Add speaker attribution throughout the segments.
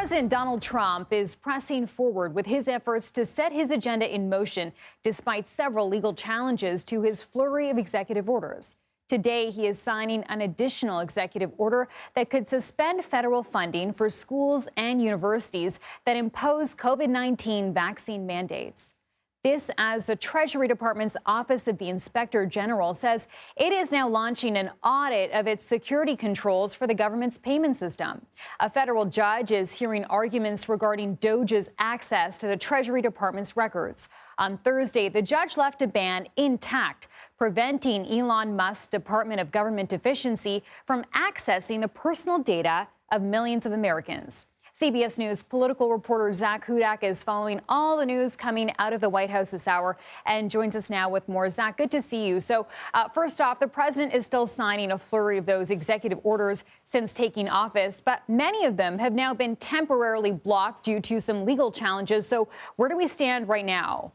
Speaker 1: President Donald Trump is pressing forward with his efforts to set his agenda in motion despite several legal challenges to his flurry of executive orders. Today, he is signing an additional executive order that could suspend federal funding for schools and universities that impose COVID-19 vaccine mandates. This as the Treasury Department's Office of the Inspector General says it is now launching an audit of its security controls for the government's payment system. A federal judge is hearing arguments regarding DOJ's access to the Treasury Department's records. On Thursday, the judge left a ban intact, preventing Elon Musk's Department of Government Efficiency from accessing the personal data of millions of Americans. CBS News political reporter Zak Hudak is following all the news coming out of the White House this hour and joins us now with more. Zak, good to see you. So first off, the president is still signing a flurry of those executive orders since taking office, but many of them have now been temporarily blocked due to some legal challenges. So where do we stand right now?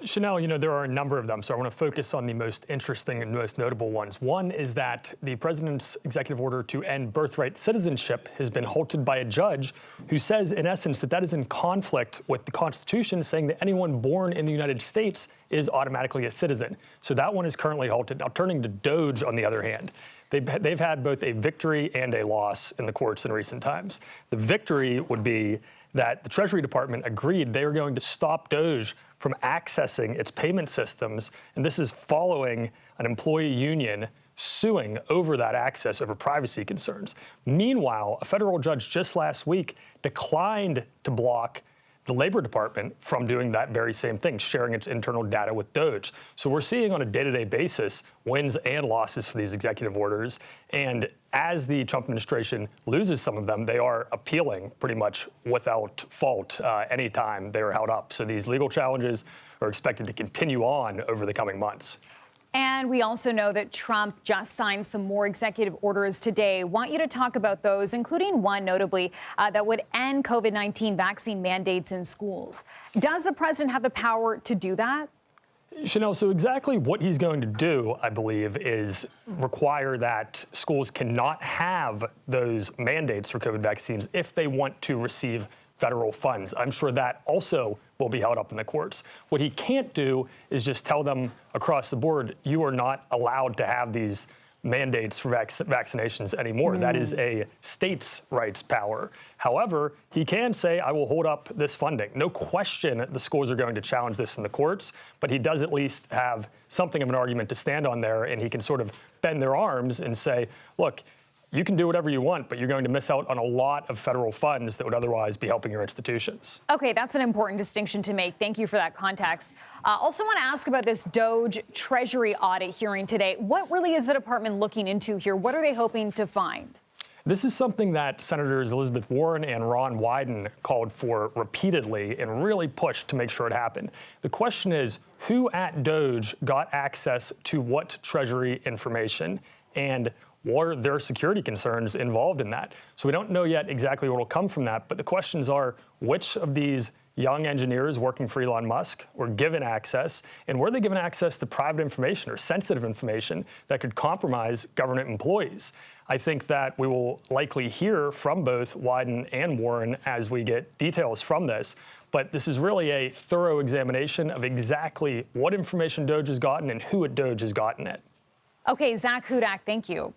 Speaker 2: Chanel, there are a number of them, so I want to focus on the most interesting and most notable ones. One is that the president's executive order to end birthright citizenship has been halted by a judge who says, in essence, that is in conflict with the Constitution, saying that anyone born in the United States is automatically a citizen. So that one is currently halted. Now, turning to DOJ, on the other hand, they've had both a victory and a loss in the courts in recent times. The victory would be that the Treasury Department agreed they were going to stop DOJ from accessing its payment systems, and this is following an employee union suing over that access over privacy concerns. Meanwhile, a federal judge just last week declined to block the Labor Department from doing that very same thing, sharing its internal data with DOJ. So we're seeing on a day-to-day basis wins and losses for these executive orders. And as the Trump administration loses some of them, they are appealing pretty much without fault anytime they are held up. So these legal challenges are expected to continue on over the coming months.
Speaker 1: And we also know that Trump just signed some more executive orders today. Want you to talk about those, including one notably that would end COVID-19 vaccine mandates in schools. Does the president have the power to do that?
Speaker 2: Chanel, so exactly what he's going to do, I believe, is require that schools cannot have those mandates for COVID vaccines if they want to receive federal funds. I'm sure that also will be held up in the courts. What he can't do is just tell them across the board, you are not allowed to have these mandates for vaccinations anymore. That is a state's rights power. However, he can say, I will hold up this funding. No question the schools are going to challenge this in the courts, but he does at least have something of an argument to stand on there, and he can sort of bend their arms and say, look, you can do whatever you want, but you're going to miss out on a lot of federal funds that would otherwise be helping your institutions.
Speaker 1: Okay, that's an important distinction to make. Thank you for that context. Also want to ask about this DOJ Treasury audit hearing today. What really is the department looking into here? What are they hoping to find?
Speaker 2: This is something that Senators Elizabeth Warren and Ron Wyden called for repeatedly and really pushed to make sure it happened. The question is, who at DOJ got access to what Treasury information, and what are their security concerns involved in that? So we don't know yet exactly what will come from that, but the questions are, which of these young engineers working for Elon Musk were given access, and were they given access to private information or sensitive information that could compromise government employees? I think that we will likely hear from both Wyden and Warren as we get details from this, but this is really a thorough examination of exactly what information DOJ has gotten and who at DOJ has gotten it.
Speaker 1: Okay, Zak Hudak, thank you.